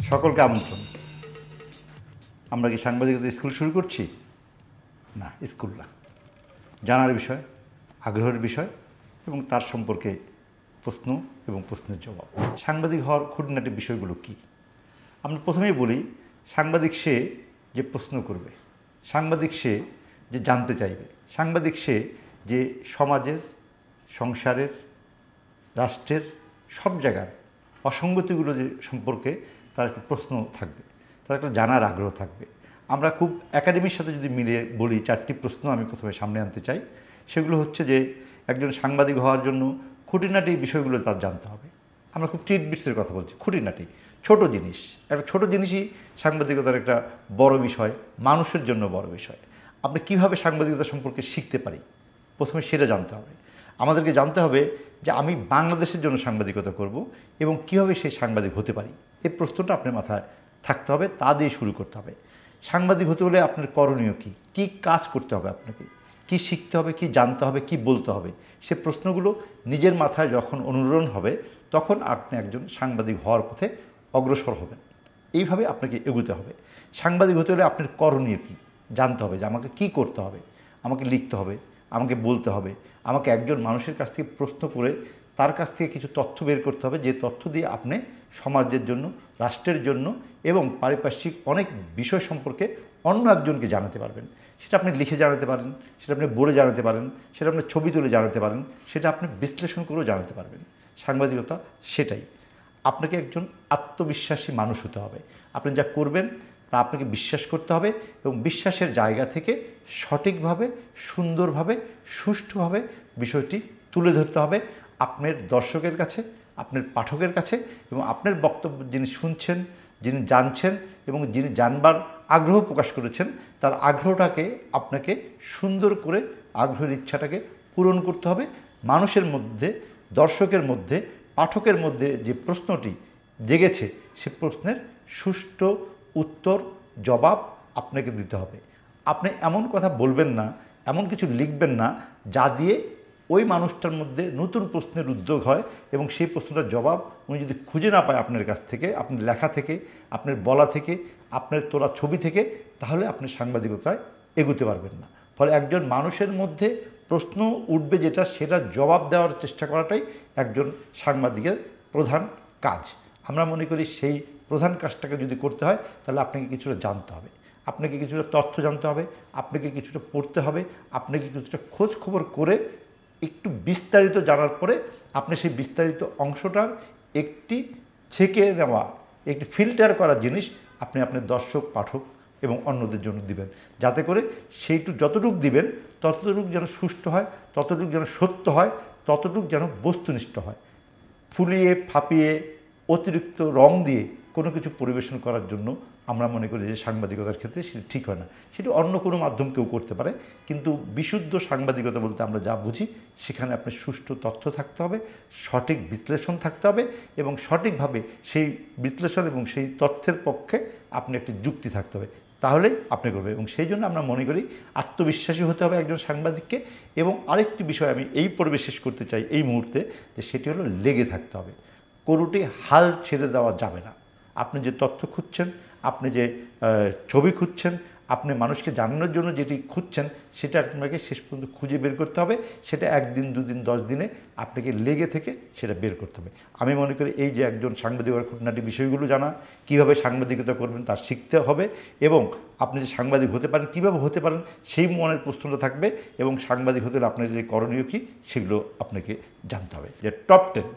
সকলকে আমন্ত্রণ। আমরা কি সাংবাদিকতা স্কুল শুরু করছি? না, স্কুল না, জানার বিষয়, আগ্রহের বিষয় এবং তার সম্পর্কে প্রশ্ন এবং প্রশ্নের জবাব। সাংবাদিক হওয়ার খুঁটিনাটি বিষয়গুলো কি? আমরা প্রথমেই বলি, সাংবাদিক সে যে প্রশ্ন করবে, সাংবাদিক সে যে জানতে চাইবে, সাংবাদিক সে যে সমাজের, সংসারের, রাষ্ট্রের সব জায়গার অসঙ্গতিগুলো যে সম্পর্কে তার একটা প্রশ্ন থাকবে, তার একটা জানার আগ্রহ থাকবে। আমরা খুব একাডেমির সাথে যদি মিলিয়ে বলি, 4টি প্রশ্ন আমি প্রথমে সামনে আনতে চাই। সেগুলো হচ্ছে যে একজন সাংবাদিক হওয়ার জন্য খুঁটিনাটি বিষয়গুলো তার জানতে হবে। আমরা খুব টিটবিটসের কথা বলছি, খুঁটিনাটি ছোট জিনিস। একটা ছোট জিনিসই সাংবাদিকতার একটা বড় বিষয়, মানুষের জন্য বড় বিষয়। আপনি কিভাবে সাংবাদিকতা সম্পর্কে শিখতে পারি, প্রথমে সেটা জানতে হবে। আমাদেরকে জানতে হবে যে আমি বাংলাদেশের জন্য সাংবাদিকতা করব এবং কীভাবে সেই সাংবাদিক হতে পারি, এই প্রশ্নটা আপনার মাথায় থাকতে হবে, তা দিয়ে শুরু করতে হবে। সাংবাদিক হতে হলে আপনার করণীয় কী, কী কাজ করতে হবে, আপনাকে কী শিখতে হবে, কী জানতে হবে, কী বলতে হবে, সে প্রশ্নগুলো নিজের মাথায় যখন অনুরণন হবে তখন আপনি একজন সাংবাদিক হওয়ার পথে অগ্রসর হবেন। এইভাবে আপনাকে এগোতে হবে। সাংবাদিক হতে হলে আপনার করণীয় কী জানতে হবে, যে আমাকে কী করতে হবে, আমাকে লিখতে হবে, আমাকে বলতে হবে, আমাকে একজন মানুষের কাছ থেকে প্রশ্ন করে তার কাছ থেকে কিছু তথ্য বের করতে হবে, যে তথ্য দিয়ে আপনি সমাজের জন্য, রাষ্ট্রের জন্য এবং পারিপার্শ্বিক অনেক বিষয় সম্পর্কে অন্য একজনকে জানাতে পারবেন। সেটা আপনি লিখে জানাতে পারেন, সেটা আপনি বলে জানাতে পারেন, সেটা আপনি ছবি তুলে জানাতে পারেন, সেটা আপনি বিশ্লেষণ করেও জানাতে পারবেন। সাংবাদিকতা সেটাই। আপনাকে একজন আত্মবিশ্বাসী মানুষ হতে হবে। আপনি যা করবেন তা আপনাকে বিশ্বাস করতে হবে এবং বিশ্বাসের জায়গা থেকে সঠিকভাবে, সুন্দরভাবে, সুষ্ঠুভাবে বিষয়টি তুলে ধরতে হবে আপনার দর্শকের কাছে, আপনার পাঠকের কাছে এবং আপনার বক্তব্য যিনি শুনছেন, যিনি জানছেন এবং যিনি জানবার আগ্রহ প্রকাশ করেছেন, তার আগ্রহটাকে আপনাকে সুন্দর করে, আগ্রহের ইচ্ছাটাকে পূরণ করতে হবে। মানুষের মধ্যে, দর্শকের মধ্যে, পাঠকের মধ্যে যে প্রশ্নটি জেগেছে সে প্রশ্নের সুষ্ঠু উত্তর, জবাব আপনাকে দিতে হবে। আপনি এমন কথা বলবেন না, এমন কিছু লিখবেন না যা দিয়ে ওই মানুষটার মধ্যে নতুন প্রশ্নের উদ্যোগ হয় এবং সেই প্রশ্নটার জবাব উনি যদি খুঁজে না পায় আপনার কাছ থেকে, আপনার লেখা থেকে, আপনার বলা থেকে, আপনার তোলা ছবি থেকে, তাহলে আপনি সাংবাদিকতায় এগোতে পারবেন না। ফলে একজন মানুষের মধ্যে প্রশ্ন উঠবে যেটা, সেটা জবাব দেওয়ার চেষ্টা করাটাই একজন সাংবাদিকের প্রধান কাজ। আমরা মনে করি সেই প্রধান কাজটাকে যদি করতে হয় তাহলে আপনাকে কিছুটা জানতে হবে, আপনাকে কিছুটা তথ্য জানতে হবে, আপনাকে কিছুটা পড়তে হবে, আপনাকে কিছুটা খোঁজ খবর করে একটু বিস্তারিত জানার পরে আপনি সেই বিস্তারিত অংশটার একটি ছেঁকে নেওয়া, একটি ফিল্টার করা জিনিস আপনি আপনার দর্শক, পাঠক এবং অন্যদের জন্য দিবেন, যাতে করে যতটুকু দিবেন ততটুকু যেন সুষ্ঠু হয়, ততটুকু যেন সত্য হয়, ততটুকু যেন বস্তুনিষ্ঠ হয়। ফুলিয়ে ফাঁপিয়ে অতিরিক্ত রং দিয়ে কোনো কিছু পরিবেশন করার জন্য আমরা মনে করি যে সাংবাদিকতার ক্ষেত্রে সেটা ঠিক হয় না। সেটা অন্য কোনো মাধ্যম কেউ করতে পারে, কিন্তু বিশুদ্ধ সাংবাদিকতা বলতে আমরা যা বুঝি সেখানে আপনার সুষ্ঠু তথ্য থাকতে হবে, সঠিক বিশ্লেষণ থাকতে হবে এবং সঠিকভাবে সেই বিশ্লেষণ এবং সেই তথ্যের পক্ষে আপনি একটি যুক্তি থাকতে হবে, তাহলে আপনি করবেন। এবং সেই জন্য আমরা মনে করি আত্মবিশ্বাসী হতে হবে একজন সাংবাদিককে। এবং আরেকটি বিষয় আমি এই পর্বে শেষ করতে চাই এই মুহূর্তে, যে সেটি হলো লেগে থাকতে হবে। কোনোটি হাল ছেড়ে দেওয়া যাবে না। আপনি যে তথ্য খুঁজছেন, আপনি যে ছবি খুঁজছেন, আপনি মানুষকে জানানোর জন্য যেটি খুঁজছেন, সেটা আপনাকে শেষ পর্যন্ত খুঁজে বের করতে হবে। সেটা 1 দিন, 2 দিন, 10 দিনে আপনাকে লেগে থেকে সেটা বের করতে হবে। আমি মনে করি এই যে একজন সাংবাদিকের খুঁটিনাটি বিষয়গুলো জানা, কীভাবে সাংবাদিকতা করবেন তার শিখতে হবে এবং আপনি যে সাংবাদিক হতে পারেন, কীভাবে হতে পারেন সেই মনের প্রশ্নটা থাকবে এবং সাংবাদিক হতে হলে আপনার যে করণীয় কী সেগুলো আপনাকে জানতে হবে। যে টপ 10,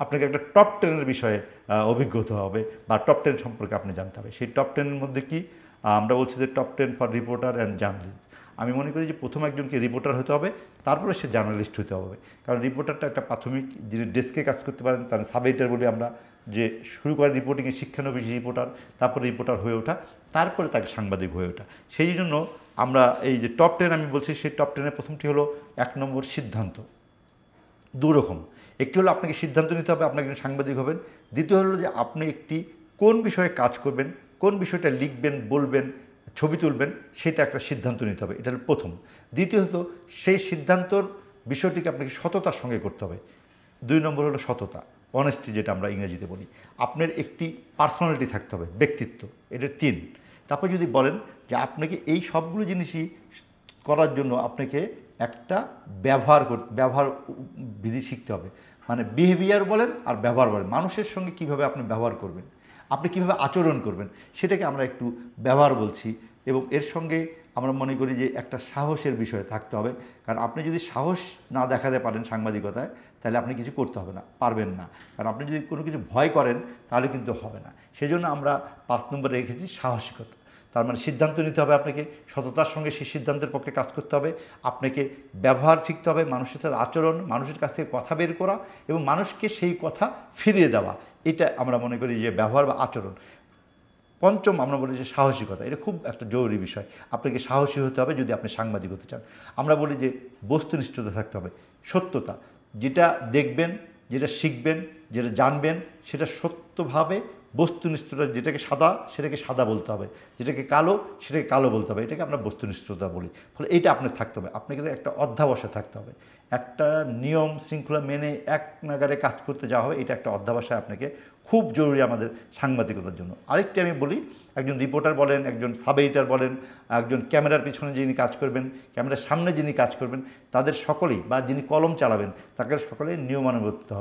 আপনাকে একটা টপ 10-এর বিষয়ে অভিজ্ঞতা হবে বা টপ 10 সম্পর্কে আপনি জানতে হবে। সেই টপ 10-এর মধ্যে কি আমরা বলছি যে top 10 for reporter and journalist. আমি মনে করি যে প্রথম একজনকে রিপোর্টার হতে হবে, তারপরে সে জার্নালিস্ট হতে হবে। কারণ রিপোর্টারটা একটা প্রাথমিক, যিনি ডেস্কে কাজ করতে পারেন তার সাব এডিটর বলি আমরা, যে শুরু করে রিপোর্টিংয়ে শিক্ষানবিশ রিপোর্টার, তারপরে রিপোর্টার হয়ে ওঠা, তারপরে তাকে সাংবাদিক হয়ে ওঠা। সেই জন্য আমরা এই যে টপ 10 আমি বলছি, সেই টপ 10-এর প্রথমটি হলো 1 নম্বর সিদ্ধান্ত। 2 রকম, একটি হলো আপনাকে সিদ্ধান্ত নিতে হবে আপনি একজন সাংবাদিক হবেন। দ্বিতীয় হলো যে আপনি একটি কোন বিষয়ে কাজ করবেন, কোন বিষয়টা লিখবেন, বলবেন, ছবি তুলবেন, সেটা একটা সিদ্ধান্ত নিতে হবে। এটা হলো প্রথম। দ্বিতীয়ত সেই সিদ্ধান্তর বিষয়টিকে আপনাকে সততার সঙ্গে করতে হবে। 2 নম্বর হলো সততা। অনেস্টি যেটা আমরা ইংরেজিতে বলি। আপনার একটি পার্সোনালিটি থাকতে হবে, ব্যক্তিত্ব, এটা 3। তারপর যদি বলেন যে আপনাকে এই সবগুলো জিনিসই করার জন্য আপনাকে একটা ব্যবহার বিধি শিখতে হবে। মানে বিহেভিয়ার বলেন আর ব্যবহার বলেন, মানুষের সঙ্গে কিভাবে আপনি ব্যবহার করবেন, আপনি কিভাবে আচরণ করবেন, সেটাকে আমরা একটু ব্যবহার বলছি। এবং এর সঙ্গে আমরা মনে করি যে একটা সাহসের বিষয় থাকতে হবে, কারণ আপনি যদি সাহস না দেখাতে পারেন সাংবাদিকতায়, তাহলে আপনি কিছু করতে হবে না, পারবেন না। কারণ আপনি যদি কোনো কিছু ভয় করেন তাহলে কিন্তু হবে না। সেজন্য আমরা 5 নম্বরে রেখেছি সাহসিকতা। তার মানে সিদ্ধান্ত নিতে হবে আপনাকে, সততার সঙ্গে সেই সিদ্ধান্তের পক্ষে কাজ করতে হবে, আপনাকে ব্যবহার শিখতে হবে, মানুষের সাথে আচরণ, মানুষের কাছ থেকে কথা বের করা এবং মানুষকে সেই কথা ফিরিয়ে দেওয়া, এটা আমরা মনে করি যে ব্যবহার বা আচরণ। 5ম আমরা বলি যে সাহসিকতা, এটা খুব একটা জরুরি বিষয়। আপনাকে সাহসী হতে হবে যদি আপনি সাংবাদিক হতে চান। আমরা বলি যে বস্তুনিষ্ঠতা থাকতে হবে, সত্যতা, যেটা দেখবেন, যেটা শিখবেন, যেটা জানবেন সেটা সত্যভাবে বস্তুনিষ্ঠতা, যেটাকে সাদা সেটাকে সাদা বলতে হবে, যেটাকে কালো সেটাকে কালো বলতে হবে, এটাকে আমরা বস্তুনিষ্ঠতা বলি। ফলে এইটা আপনার থাকতে হবে, আপনাকে একটা অধ্যাবসায় থাকতে হবে, একটা নিয়ম শৃঙ্খলা মেনে এক নাগারে কাজ করতে যাওয়া হবে, এটা একটা অধ্যাবসায় আপনাকে খুব জরুরি আমাদের সাংবাদিকতার জন্য। আরেকটি আমি বলি, একজন রিপোর্টার বলেন, একজন সাব এডিটর বলেন, একজন ক্যামেরার পিছনে যিনি কাজ করবেন, ক্যামেরার সামনে যিনি কাজ করবেন, তাদের সকলেই বা যিনি কলম চালাবেন তাকে সকলেই নিয়মানুবর্তিত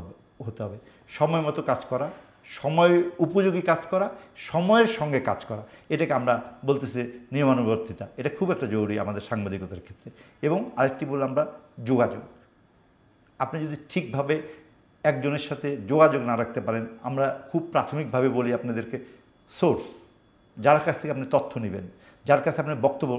হতে হবে। সময় মতো কাজ করা, সময় উপযোগী কাজ করা, সময়ের সঙ্গে কাজ করা, এটাকে আমরা বলতেছি নিয়মানুবর্তিতা। এটা খুব একটা জরুরি আমাদের সাংবাদিকতার ক্ষেত্রে। এবং আরেকটি বললাম আমরা যোগাযোগ। আপনি যদি ঠিকভাবে একজনের সাথে যোগাযোগ না রাখতে পারেন, আমরা খুব প্রাথমিকভাবে বলি আপনাদেরকে সোর্স, যার কাছ থেকে আপনি তথ্য নেবেন, যার কাছে আপনি বক্তব্য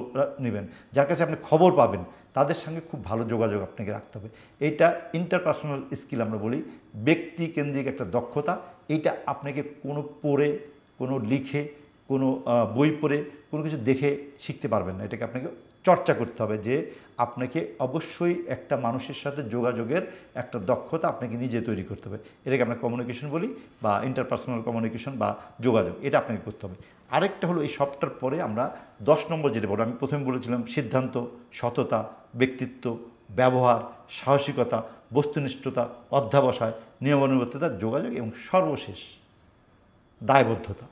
নেবেন, যার কাছে আপনি খবর পাবেন, তাদের সঙ্গে খুব ভালো যোগাযোগ আপনাকে রাখতে হবে। এইটা ইন্টারপার্সোনাল স্কিল আমরা বলি, ব্যক্তিকেন্দ্রিক একটা দক্ষতা। এইটা আপনাকে কোনো পড়ে, কোনো লিখে, কোনো বই পড়ে, কোনো কিছু দেখে শিখতে পারবেন না। এটাকে আপনাকে চর্চা করতে হবে, যে আপনাকে অবশ্যই একটা মানুষের সাথে যোগাযোগের একটা দক্ষতা আপনাকে নিজে তৈরি করতে হবে। এটাকে আমরা কমিউনিকেশন বলি বা ইন্টারপার্সোনাল কমিউনিকেশন বা যোগাযোগ, এটা আপনাকে করতে হবে। আরেকটা হলো এই সবটার পরে আমরা 10 নম্বর যেটা বলবো, আমি প্রথমে বলেছিলাম সিদ্ধান্ত, সততা, ব্যক্তিত্ব, ব্যবহার, সাহসিকতা, বস্তুনিষ্ঠতা, অধ্যাবসায়, নিয়মানুবর্তিতা, যোগাযোগ এবং সর্বশেষ দায়বদ্ধতা।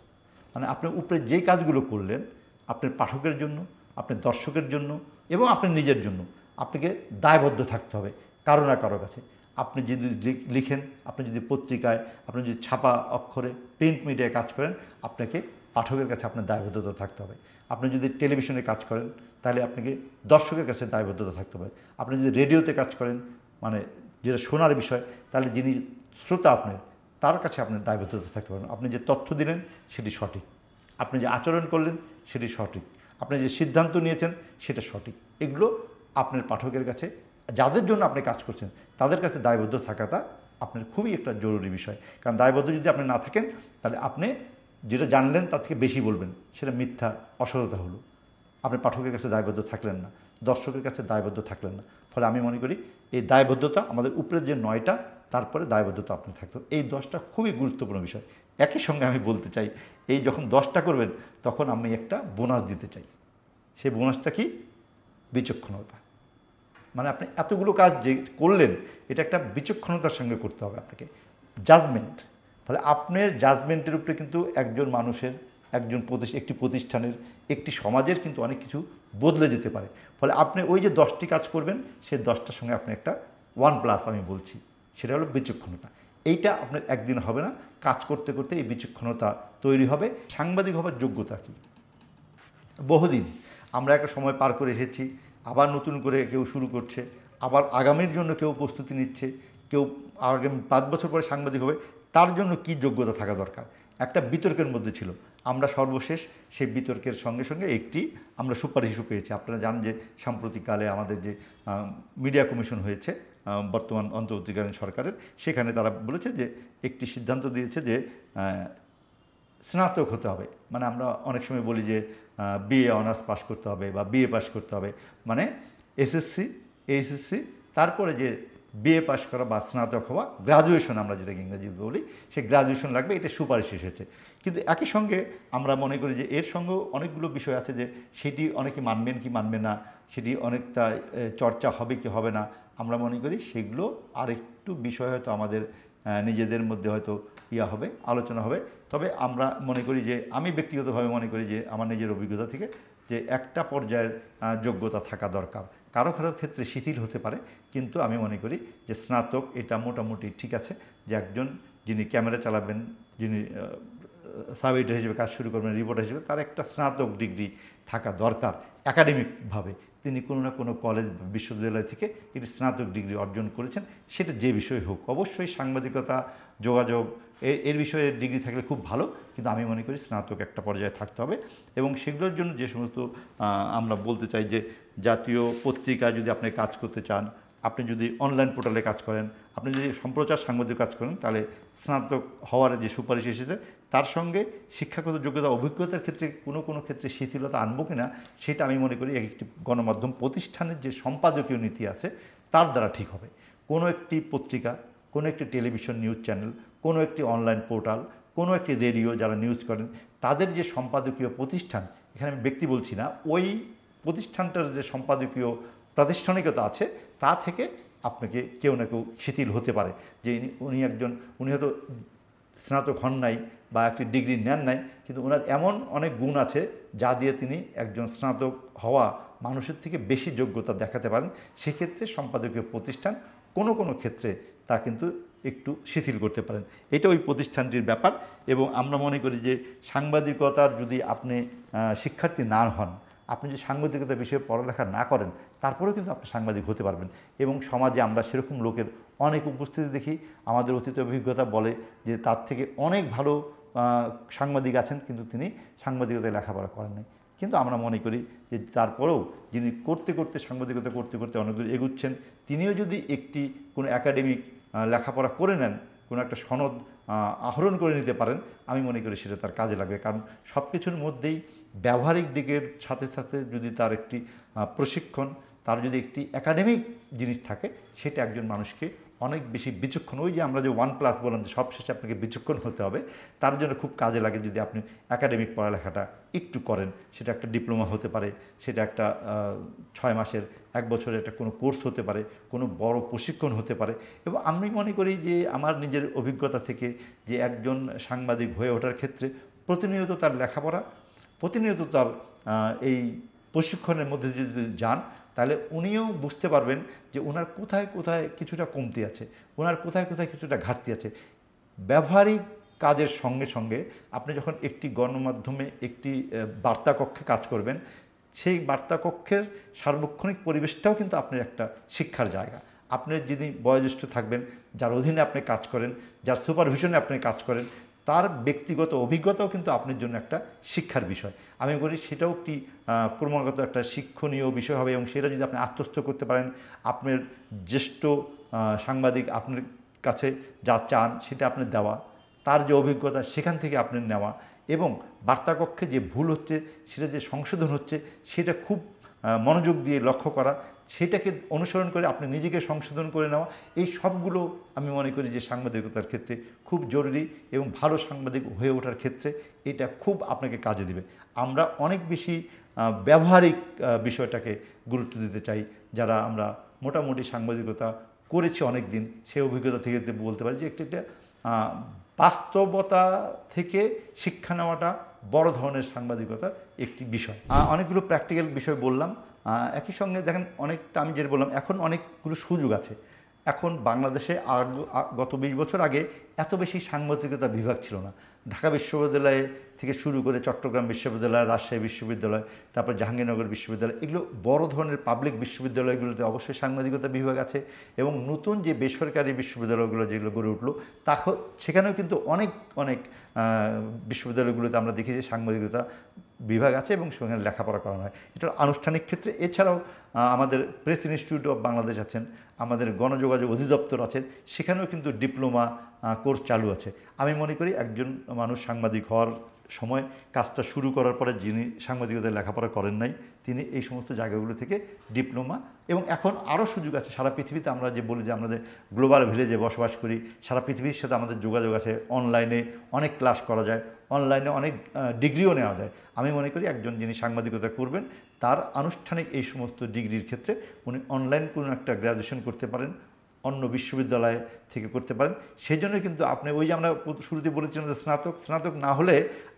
মানে আপনি উপরে যেই কাজগুলো করলেন, আপনার পাঠকের জন্য, আপনার দর্শকের জন্য এবং আপনার নিজের জন্য আপনাকে দায়বদ্ধ থাকতে হবে কারো না কারো কাছে। আপনি যদি লিখেন, আপনি যদি পত্রিকায়, আপনি যদি ছাপা অক্ষরে প্রিন্ট মিডিয়ায় কাজ করেন, আপনাকে পাঠকের কাছে আপনার দায়বদ্ধতা থাকতে হবে। আপনি যদি টেলিভিশনে কাজ করেন তাহলে আপনাকে দর্শকের কাছে দায়বদ্ধতা থাকতে হবে। আপনি যদি রেডিওতে কাজ করেন, মানে যেটা শোনার বিষয়, তাহলে যিনি শ্রোতা আপনার, তার কাছে আপনার দায়বদ্ধতা থাকতে পারবেন। আপনি যে তথ্য দিলেন সেটি সঠিক, আপনি যে আচরণ করলেন সেটি সঠিক, আপনি যে সিদ্ধান্ত নিয়েছেন সেটা সঠিক। এগুলো আপনার পাঠকের কাছে, যাদের জন্য আপনি কাজ করছেন, তাদের কাছে দায়বদ্ধ থাকাটা আপনার খুবই একটা জরুরি বিষয়। কারণ দায়বদ্ধ যদি আপনি না থাকেন, তাহলে আপনি যেটা জানলেন তার থেকে বেশি বলবেন, সেটা মিথ্যা, অসততা হলো। আপনি পাঠকের কাছে দায়বদ্ধ থাকলেন না, দর্শকের কাছে দায়বদ্ধ থাকলেন না। ফলে আমি মনে করি এই দায়বদ্ধতা, আমাদের উপরের যে 9টা, তারপরে দায়বদ্ধতা আপনি থাকতে হবে। এই 10টা খুবই গুরুত্বপূর্ণ বিষয়। একই সঙ্গে আমি বলতে চাই, এই যখন 10টা করবেন তখন আমি একটা বোনাস দিতে চাই। সেই বোনাসটা কি? বিচক্ষণতা। মানে আপনি এতগুলো কাজ যে করলেন, এটা একটা বিচক্ষণতার সঙ্গে করতে হবে আপনাকে। জাজমেন্ট, তাহলে আপনার জাজমেন্টের উপরে কিন্তু একজন মানুষের, একটি প্রতিষ্ঠানের, একটি সমাজের কিন্তু অনেক কিছু বদলে যেতে পারে। ফলে আপনি ওই যে 10টি কাজ করবেন, সেই 10টার সঙ্গে আপনি একটা 1+ আমি বলছি, সেটা হলো বিচক্ষণতা। এইটা আপনার একদিন হবে না, কাজ করতে করতে এই বিচক্ষণতা তৈরি হবে। সাংবাদিক হবার যোগ্যতা কী? বহুদিন আমরা একটা সময় পার করে এসেছি, আবার নতুন করে কেউ শুরু করছে, আবার আগামীর জন্য কেউ প্রস্তুতি নিচ্ছে, কেউ আগামী 5 বছর পরে সাংবাদিক হবে, তার জন্য কি যোগ্যতা থাকা দরকার? একটা বিতর্কের মধ্যে ছিল, আমরা সর্বশেষ সেই বিতর্কের সঙ্গে সঙ্গে একটি আমরা সুপারিশ পেয়েছি। আপনারা জানেন যে সাম্প্রতিককালে আমাদের যে মিডিয়া কমিশন হয়েছে বর্তমান অন্তর্বর্তীকালীন সরকারের, সেখানে তারা বলেছে যে একটি সিদ্ধান্ত দিয়েছে যে স্নাতক হতে হবে। মানে আমরা অনেক সময় বলি যে বিএ অনার্স পাস করতে হবে বা বিএ পাস করতে হবে, মানে এসএসসি, এইচএসসি, তারপরে যে বিএ পাস করা বা স্নাতক হওয়া, গ্রাজুয়েশন আমরা যেটাকে ইংরেজিতে বলি, সেই গ্রাজুয়েশন লাগবে, এটা সুপারিশ এসেছে। কিন্তু একই সঙ্গে আমরা মনে করি যে এর সঙ্গেও অনেকগুলো বিষয় আছে, যে সেটি অনেকে মানবেন কি মানবে না, সেটি অনেকটা চর্চা হবে কি হবে না। আমরা মনে করি সেগুলো আরেকটু বিষয় হয়তো আমাদের নিজেদের মধ্যে হয়তো ইয়া হবে, আলোচনা হবে। তবে আমরা মনে করি যে, আমি ব্যক্তিগতভাবে মনে করি যে আমার নিজের অভিজ্ঞতা থেকে, যে একটা পর্যায়ের যোগ্যতা থাকা দরকার। কারো কারো ক্ষেত্রে শিথিল হতে পারে, কিন্তু আমি মনে করি যে স্নাতক এটা মোটামুটি ঠিক আছে। যে একজন যিনি ক্যামেরা চালাবেন, যিনি সাব এডিটর হিসেবে কাজ শুরু করবেন, রিপোর্টার হিসেবে, তার একটা স্নাতক ডিগ্রি থাকা দরকার। একাডেমিকভাবে তিনি কোনো না কোনো কলেজ বিশ্ববিদ্যালয় থেকে একটি স্নাতক ডিগ্রি অর্জন করেছেন, সেটা যে বিষয় হোক। অবশ্যই সাংবাদিকতা, যোগাযোগ এর বিষয়ে ডিগ্রি থাকলে খুব ভালো, কিন্তু আমি মনে করি স্নাতক একটা পর্যায়ে থাকতে হবে। এবং সেগুলোর জন্য যে সমস্ত আমরা বলতে চাই যে, জাতীয় পত্রিকা যদি আপনি কাজ করতে চান, আপনি যদি অনলাইন পোর্টালে কাজ করেন, আপনি যদি সম্প্রচার সাংবাদিক কাজ করেন, তাহলে স্নাতক হওয়ার যে সুপারিশ এসেছে, তার সঙ্গে শিক্ষাগত যোগ্যতা, অভিজ্ঞতার ক্ষেত্রে কোনো ক্ষেত্রে শিথিলতা আনবো কিনা, সেটা আমি মনে করি একটি গণমাধ্যম প্রতিষ্ঠানের যে সম্পাদকীয় নীতি আছে তার দ্বারা ঠিক হবে। কোনো একটি পত্রিকা, কোনো একটি টেলিভিশন নিউজ চ্যানেল, কোনো একটি অনলাইন পোর্টাল, কোনো একটি রেডিও যারা নিউজ করেন, তাদের যে সম্পাদকীয় প্রতিষ্ঠান, এখানে আমি ব্যক্তি বলছি না, ওই প্রতিষ্ঠানটার যে সম্পাদকীয় প্রাতিষ্ঠানিকতা আছে, তা থেকে আপনাকে কেউ না কেউ শিথিল হতে পারে। যে উনি হয়তো স্নাতক হন নাই বা একটি ডিগ্রি নেন নাই, কিন্তু ওনার এমন অনেক গুণ আছে যা দিয়ে তিনি একজন স্নাতক হওয়া মানুষের থেকে বেশি যোগ্যতা দেখাতে পারেন। সেক্ষেত্রে সম্পাদকীয় প্রতিষ্ঠান কোনো ক্ষেত্রে তা কিন্তু একটু শিথিল করতে পারেন। এটা ওই প্রতিষ্ঠানটির ব্যাপার। এবং আমরা মনে করি যে সাংবাদিকতার যদি আপনি শিক্ষার্থী না হন, আপনি যে সাংবাদিকতা বিষয়ে পড়ালেখা না করেন, তারপরেও কিন্তু আপনি সাংবাদিক হতে পারবেন। এবং সমাজে আমরা সেরকম লোকের অনেক উপস্থিতি দেখি। আমাদের অতীত অভিজ্ঞতা বলে যে তার থেকে অনেক ভালো সাংবাদিক আছেন, কিন্তু তিনি সাংবাদিকতায় লেখাপড়া করেন নাই। কিন্তু আমরা মনে করি যে তারপরেও যিনি সাংবাদিকতা করতে অনেক দূর এগুচ্ছেন, তিনিও যদি কোনো একাডেমিক লেখাপড়া করে নেন, কোনো একটা সনদ আহরণ করে নিতে পারেন, আমি মনে করি সেটা তার কাজে লাগবে। কারণ সব কিছুর মধ্যেই ব্যবহারিক দিকের সাথে সাথে যদি তার একটি প্রশিক্ষণ, তার যদি একটি একাডেমিক জিনিস থাকে, সেটা একজন মানুষকে অনেক বেশি বিচক্ষণ, ওই যে আমরা যে 1+ বললাম যে সবশেষে আপনাকে বিচক্ষণ হতে হবে, তার জন্য খুব কাজে লাগে যদি আপনি একাডেমিক পড়ালেখাটা একটু করেন। সেটা একটা ডিপ্লোমা হতে পারে, সেটা একটা 6 মাসের, 1 বছরের একটা কোনো কোর্স হতে পারে, কোনো বড় প্রশিক্ষণ হতে পারে। এবং আমি মনে করি যে আমার নিজের অভিজ্ঞতা থেকে, যে একজন সাংবাদিক হয়ে ওঠার ক্ষেত্রে প্রতিনিয়ত তার লেখাপড়া, প্রতিনিয়ত তার এই প্রশিক্ষণের মধ্যে যদি যান, তাহলে উনিও বুঝতে পারবেন যে ওনার কোথায় কিছুটা কমতি আছে, ওনার কোথায় কিছুটা ঘাটতি আছে। ব্যবহারিক কাজের সঙ্গে সঙ্গে আপনি যখন একটি গণমাধ্যমে একটি বার্তাকক্ষে কাজ করবেন, সেই বার্তাকক্ষের সার্বক্ষণিক পরিবেশটাও কিন্তু আপনার একটা শিক্ষার জায়গা। আপনার যিনি বয়োজ্যেষ্ঠ থাকবেন, যার অধীনে আপনি কাজ করেন, যার সুপারভিশনে আপনি কাজ করেন, তার ব্যক্তিগত অভিজ্ঞতাও কিন্তু আপনার জন্য একটা শিক্ষার বিষয়। আমি বলি সেটাও একটি ক্রমাগত একটা শিক্ষণীয় বিষয় হবে। এবং সেটা যদি আপনি আত্মস্থ করতে পারেন, আপনার জ্যেষ্ঠ সাংবাদিক আপনার কাছে যা চান সেটা আপনার দেওয়া, তার যে অভিজ্ঞতা সেখান থেকে আপনি নেওয়া, এবং বার্তাকক্ষে যে ভুল হচ্ছে সেটা যে সংশোধন হচ্ছে, সেটা খুব মনোযোগ দিয়ে লক্ষ্য করা, সেটাকে অনুসরণ করে আপনি নিজেকে সংশোধন করে নেওয়া, এই সবগুলো আমি মনে করি যে সাংবাদিকতার ক্ষেত্রে খুব জরুরি। এবং ভালো সাংবাদিক হয়ে ওঠার ক্ষেত্রে এটা খুব আপনাকে কাজে দিবে। আমরা অনেক বেশি ব্যবহারিক বিষয়টাকে গুরুত্ব দিতে চাই, যারা আমরা মোটামুটি সাংবাদিকতা করেছি অনেক দিন, সেই অভিজ্ঞতা থেকে বলতে পারি যে একটা বাস্তবতা থেকে শিক্ষা নেওয়াটা বড় ধরনের সাংবাদিকতার একটি বিষয়। অনেকগুলো প্র্যাকটিক্যাল বিষয় বললাম। একই সঙ্গে দেখেন, অনেকটা আমি যেটা বললাম, এখন অনেকগুলো সুযোগ আছে। এখন বাংলাদেশে গত 20 বছর আগে এত বেশি সাংবাদিকতা বিভাগ ছিল না। ঢাকা বিশ্ববিদ্যালয় থেকে শুরু করে চট্টগ্রাম বিশ্ববিদ্যালয়, রাজশাহী বিশ্ববিদ্যালয়, তারপর জাহাঙ্গীরনগর বিশ্ববিদ্যালয়, এগুলো বড় ধরনের পাবলিক বিশ্ববিদ্যালয়গুলোতে অবশ্যই সাংবাদিকতা বিভাগ আছে। এবং নতুন যে বেসরকারি বিশ্ববিদ্যালয়গুলো যেগুলো গড়ে উঠলো, সেখানেও কিন্তু অনেক বিশ্ববিদ্যালয়গুলোতে আমরা দেখি যে সাংবাদিকতা বিভাগ আছে এবং সেখানে লেখাপড়া করানো হয়। এটা আনুষ্ঠানিক ক্ষেত্রে। এছাড়াও আমাদের প্রেস ইনস্টিটিউট অফ বাংলাদেশ আছেন, আমাদের গণযোগাযোগ অধিদপ্তর আছেন, সেখানেও কিন্তু ডিপ্লোমা কোর্স চালু আছে। আমি মনে করি একজন মানুষ সাংবাদিক হওয়ার সময় কাজটা শুরু করার পরে, যিনি সাংবাদিকতায় লেখাপড়া করেন নাই, তিনি এই সমস্ত জায়গাগুলো থেকে ডিপ্লোমা, এবং এখন আরও সুযোগ আছে সারা পৃথিবীতে। আমরা যে বলি যে আমাদের গ্লোবাল ভিলেজে বসবাস করি, সারা পৃথিবীর সাথে আমাদের যোগাযোগ আছে, অনলাইনে অনেক ক্লাস করা যায়, অনলাইনে অনেক ডিগ্রিও নেওয়া যায়। আমি মনে করি একজন যিনি সাংবাদিকতা করবেন, তার আনুষ্ঠানিক এই সমস্ত ডিগ্রির ক্ষেত্রে উনি অনলাইন কোনো একটা গ্র্যাজুয়েশন করতে পারেন, অন্য বিশ্ববিদ্যালয় থেকে করতে পারেন। সেই জন্য কিন্তু আপনি ওই যে আমরা শুরুতে বলেছিলাম যে স্নাতক না হলে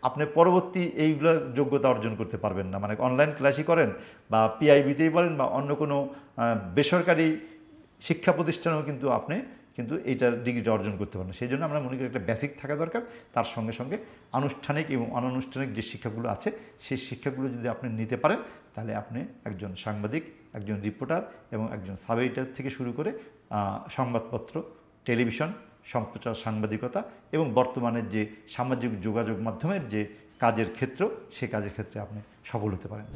আপনি পরবর্তী এইগুলোর যোগ্যতা অর্জন করতে পারবেন না। মানে অনলাইন ক্লাসই করেন বা পিআইবিতেই বলেন বা অন্য কোনো বেসরকারি শিক্ষা প্রতিষ্ঠানেও কিন্তু আপনি কিন্তু এইটার ডিগ্রিটা অর্জন করতে পারেন। সেই জন্য আমরা মনে করি একটা বেসিক থাকা দরকার, তার সঙ্গে সঙ্গে আনুষ্ঠানিক এবং অনানুষ্ঠানিক যে শিক্ষাগুলো আছে সেই শিক্ষাগুলো যদি আপনি নিতে পারেন তাহলে আপনি একজন সাংবাদিক, একজন রিপোর্টার এবং একজন সাব এডিটর থেকে শুরু করে সংবাদপত্র, টেলিভিশন, সম্প্রচার সাংবাদিকতা এবং বর্তমানের যে সামাজিক যোগাযোগ মাধ্যমের যে কাজের ক্ষেত্র, সে কাজের ক্ষেত্রে আপনি সফল হতে পারেন।